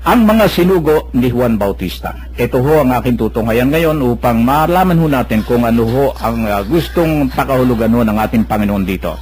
ang mga sinugo ni Juan Bautista. Ito ho ang aking tutunghayan ngayon upang malaman ho natin kung ano ho ang gustong pakahulugan ho ng ating Panginoon dito.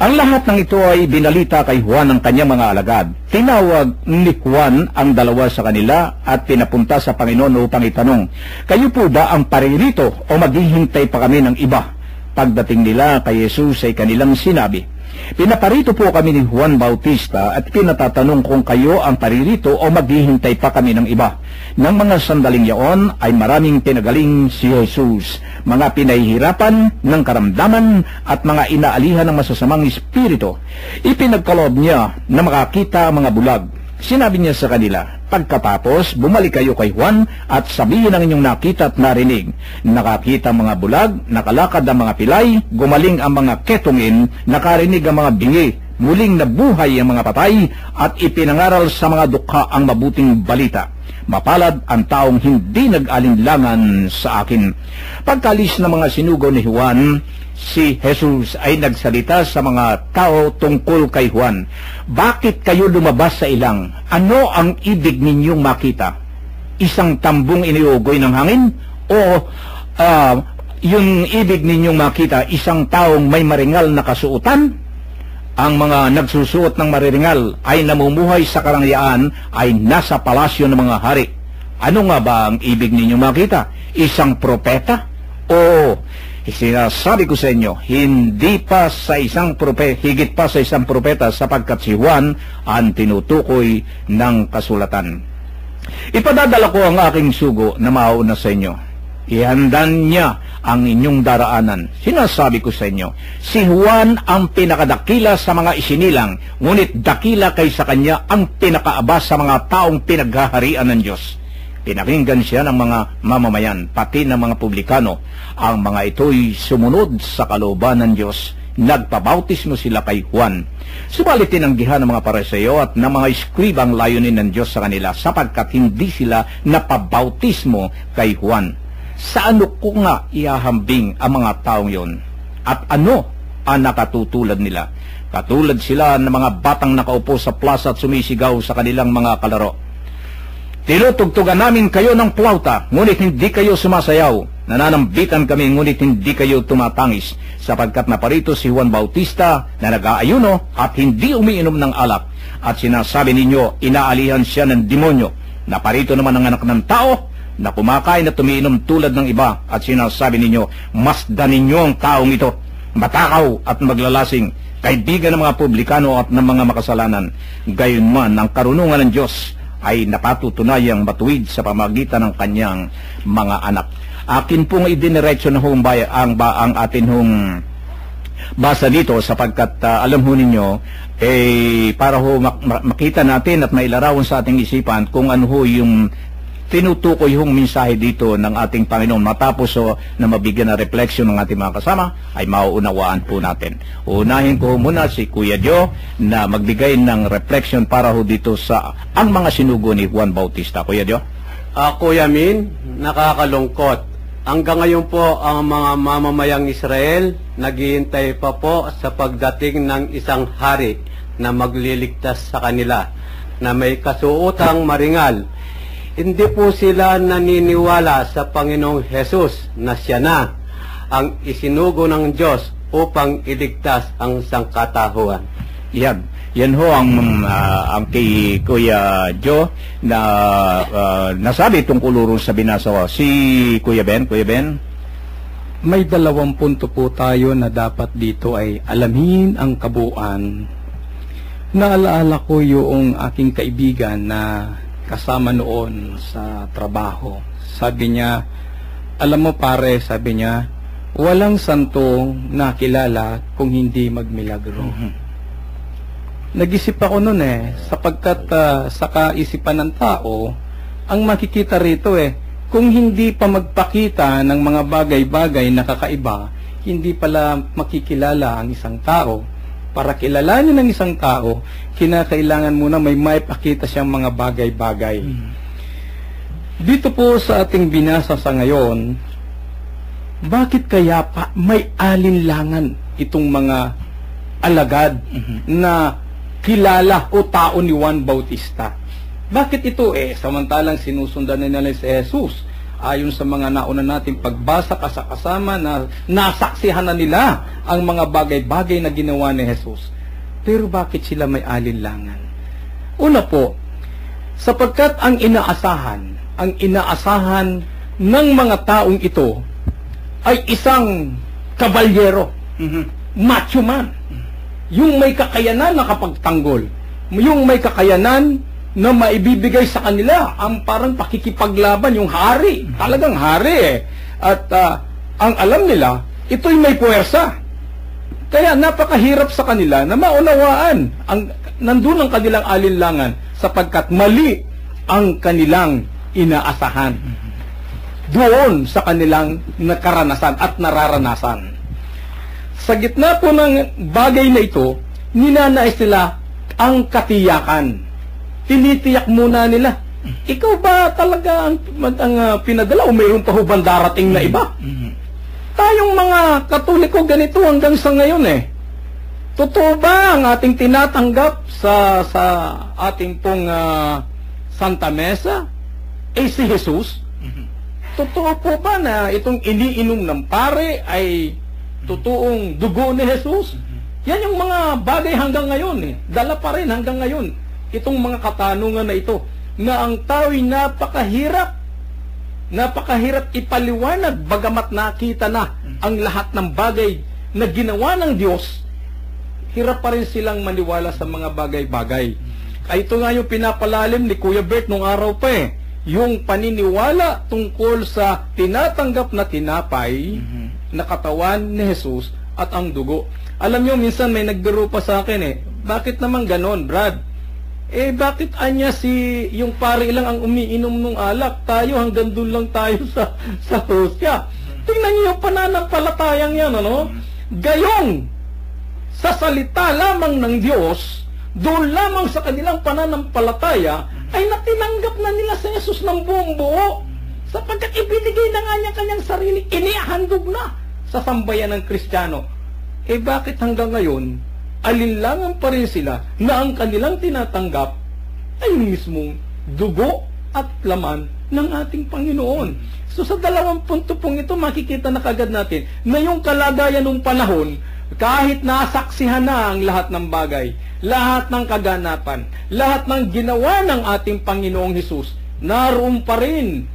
Ang lahat ng ito ay binalita kay Juan ng kanyang mga alagad. Tinawag ni Juan ang dalawa sa kanila at pinapunta sa Panginoon upang itanong, "Kayo po ba ang paririto o maghihintay pa kami ng iba?" Pagdating nila kay Jesus ay kanilang sinabi, "Pinaparito po kami ni Juan Bautista at pinatatanong kung kayo ang paririto o maghihintay pa kami ng iba." Nang mga sandaling yaon ay maraming pinagaling si Jesus, mga pinahihirapan ng karamdaman at mga inaalihan ng masasamang espiritu. Ipinagkaloob niya na makakita ang mga bulag. Sinabi niya sa kanila, "Pagkatapos, bumalik kayo kay Juan at sabihin ang inyong nakita at narinig. Nakakita ang mga bulag, nakalakad ang mga pilay, gumaling ang mga ketungin, nakarinig ang mga bingi, muling nabuhay ang mga patay, at ipinangaral sa mga dukha ang mabuting balita. Mapalad ang taong hindi nag-alinlangan sa akin." Pagkalis ng mga sinugo ni Juan, si Jesus ay nagsalita sa mga tao tungkol kay Juan. "Bakit kayo lumabas sa ilang? Ano ang ibig ninyong makita? Isang tambong iniugoy ng hangin? O yung ibig ninyong makita, isang taong may maringal na kasuotan? Ang mga nagsusuot ng mariringal ay namumuhay sa karangyaan ay nasa palasyo ng mga hari. Ano nga ba ang ibig ninyong makita? Isang propeta? O sinasabi ko sa inyo, higit pa sa isang propeta, sapagkat si Juan ang tinutukoy ng kasulatan. Ipadadala ko ang aking sugo na mauna sa inyo. Ihandan niya ang inyong daraanan. Sinasabi ko sa inyo, si Juan ang pinakadakila sa mga isinilang, ngunit dakila kaysa kanya ang pinakaaba sa mga taong pinaghaharian ng Diyos. Pinakinggan siya ng mga mamamayan, pati ng mga publikano. Ang mga ito'y sumunod sa kalooban ng Diyos. Nagpabautismo sila kay Juan. Subalit tinanggihan ng mga Pariseo at ng mga eskriba ang layunin ng Diyos sa kanila, sapagkat hindi sila napabautismo kay Juan. Sa ano ko nga ihahambing ang mga taong yon? At ano ang nakatutulad nila? Katulad sila ng mga batang nakaupo sa plaza at sumisigaw sa kanilang mga kalaro. "Tinutugtugan namin kayo ng plauta, ngunit hindi kayo sumasayaw. Nananambitan kami, ngunit hindi kayo tumatangis. Sapagkat naparito si Juan Bautista na nag-aayuno at hindi umiinom ng alak. At sinasabi ninyo, inaalihan siya ng demonyo. Naparito naman ang anak ng tao na kumakain at umiinom tulad ng iba. At sinasabi ninyo, masdan ninyo ang taong ito, matakaw at maglalasing, kaibigan ng mga publikano at ng mga makasalanan. Gayunman, ang karunungan ng Diyos ay napatutunayang matuwid sa pamagitan ng kanyang mga anak." Akin pong idiniretso na ang atin hong basa dito, sapagkat alam ho ninyo, para ho makita natin at mailarawan sa ating isipan kung ano ho yung tinutukoy yung mensahe dito ng ating Panginoon. Matapos na mabigyan ng refleksyon ng ating mga kasama, ay mauunawaan po natin. Unahin ko muna si Kuya Joe na magbigay ng refleksyon para ho dito sa ang mga sinugo ni Juan Bautista. Kuya Joe? Kuya Min, nakakalungkot. Hanggang ngayon po ang mga mamamayang Israel naghihintay pa po sa pagdating ng isang hari na magliligtas sa kanila, na may kasuotang maringal. Hindi po sila naniniwala sa Panginoong Hesus na siya na ang isinugo ng Diyos upang iligtas ang sangkatauhan. Yan ho ang kay Kuya Joe na nasabi tungkol sa binasa ko. Si Kuya Ben, may 2 punto po tayo na dapat dito ay alamin ang kabuuan. Naalaala ko yung aking kaibigan na kasama noon sa trabaho. Sabi niya, alam mo pare, sabi niya, walang santong nakilala kung hindi magmilagro. Nag-isip ako noon sapagkat sa kaisipan ng tao, ang makikita rito kung hindi pa magpakita ng mga bagay-bagay na kakaiba, hindi pala makikilala ang isang tao. Para kilalanin ng isang tao, kinakailangan muna may maipakita siyang mga bagay-bagay. Dito po sa ating binasa sa ngayon, bakit kaya pa may alinlangan itong mga alagad na kilala o tao ni Juan Bautista? Bakit ito samantalang sinusundan nila si Jesus? Ayon sa mga nauna nating pagbasa kasama na nasaksihan na nila ang mga bagay-bagay na ginawa ni Jesus. Pero bakit sila may alinlangan? Una po, sapagkat ang inaasahan ng mga taong ito ay isang kabalyero, macho man, yung may kakayanan na kapagtanggol, yung may kakayanan na maibibigay sa kanila ang parang pakikipaglaban, yung hari, talagang hari At ang alam nila, ito'y may puwersa. Kaya napakahirap sa kanila na maunawaan nandun ang kanilang alinlangan sapagkat mali ang kanilang inaasahan doon sa kanilang nakaranasan at nararanasan. Sa gitna po ng bagay na ito, ninanais nila ang katiyakan. Tinitiyak muna nila, ikaw ba talaga ang pinadala o mayroon pa hubang darating na iba? Tayong mga Katoliko ganito hanggang sa ngayon Totoo ba ang ating tinatanggap sa ating pong Santa Mesa si Jesus? Totoo po ba na itong iniinom ng pare ay totoong dugo ni Jesus? Yan yung mga bagay hanggang ngayon Dala pa rin hanggang ngayon itong mga katanungan na ito, na ang tao'y napakahirap ipaliwanag bagamat nakita na ang lahat ng bagay na ginawa ng Diyos, hirap pa rin silang maniwala sa mga bagay-bagay. Ay ito nga yung pinapalalim ni Kuya Bert nung araw pa yung paniniwala tungkol sa tinatanggap na tinapay na katawan ni Jesus at ang dugo. Alam nyo, minsan may nagbiro pa sa akin bakit naman ganon, Brad? Bakit yung pare lang ang umiinom ng alak, tayo hanggang doon lang tayo sa hostya. Tingnan niyo yung pananampalatayang yan, Gayong, sa salita lamang ng Diyos, doon lamang sa kanilang pananampalataya, ay natinanggap na nila sa Jesus ng buong buo. Sapagkat ibinigay na nga niya kanyang sarili, inihandog na sa sambayan ng Kristiyano. Bakit hanggang ngayon, alinlangan pa rin sila na ang kanilang tinatanggap ay mismong dugo at laman ng ating Panginoon. So sa dalawang punto pong ito, makikita na kagad natin na yung kalagayan ng panahon, kahit nasaksihan na ang lahat ng bagay, lahat ng kaganapan, lahat ng ginawa ng ating Panginoong Hesus, naroon pa rin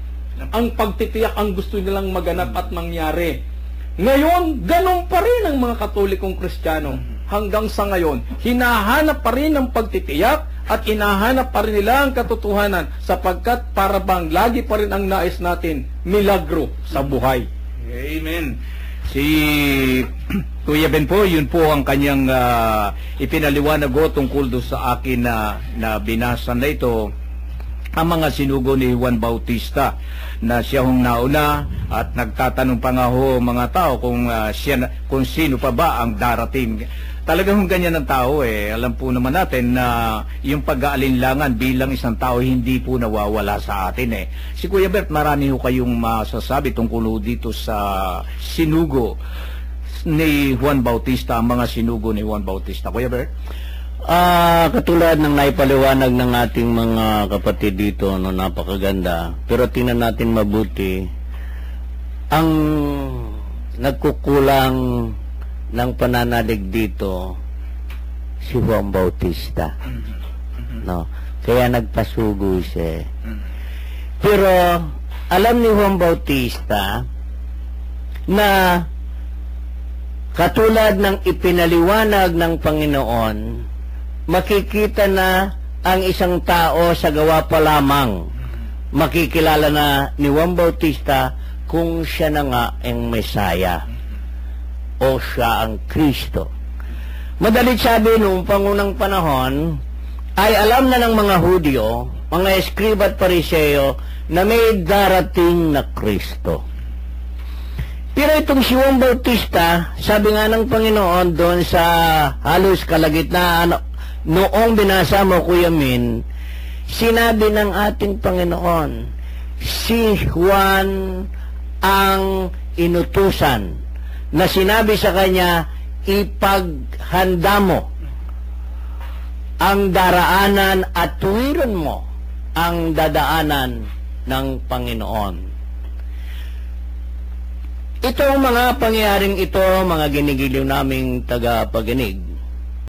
ang pagtitiyak ang gusto nilang maganap at mangyari. Ngayon, ganun pa rin ang mga Katolikong Kristiyano. Hanggang sa ngayon, hinahanap pa rin ang pagtitiyak at hinahanap pa rin nila ang katotohanan sapagkat para bang lagi pa rin ang nais natin, milagro sa buhay. Amen. Si Kuya Ben po, yun po ang kanyang ipinaliwanag tungkol do sa akin na binasa na ito, ang mga sinugo ni Juan Bautista na siya hong nauna at nagtatanong pa nga mga tao kung sino pa ba ang darating. Talagang ganyan ang tao Alam po naman natin na yung pag-aalinlangan bilang isang tao hindi po nawawala sa atin Si Kuya Bert, marami ho kayong masasabi tungkol dito sa sinugo ni Juan Bautista, ang mga sinugo ni Juan Bautista. Kuya Bert? Katulad ng naipaliwanag ng ating mga kapatid dito, napakaganda. Pero tingnan natin mabuti, ang nagkukulang ng pananalig dito si Juan Bautista. Kaya nagpasugo siya. Pero alam ni Juan Bautista na katulad ng ipinaliwanag ng Panginoon, makikita na ang isang tao sa gawa pa lamang. Makikilala na ni Juan Bautista kung siya na nga ang Mesaya o siya ang Kristo. Madalit sabi noong pangunang panahon, ay alam na ng mga Hudyo, mga Eskriba at Pariseo, na may darating na Kristo. Pero itong si Juan Bautista, sabi nga ng Panginoon doon sa halos kalagitnaan, noong binasa mo, Kuya Min, sinabi ng ating Panginoon, si Juan ang inutusan, na sinabi sa kanya, ipaghanda mo ang daraanan at tuwiran mo ang dadaanan ng Panginoon. Itong mga pangyayaring ito, mga ginigiliw naming tagapaginig,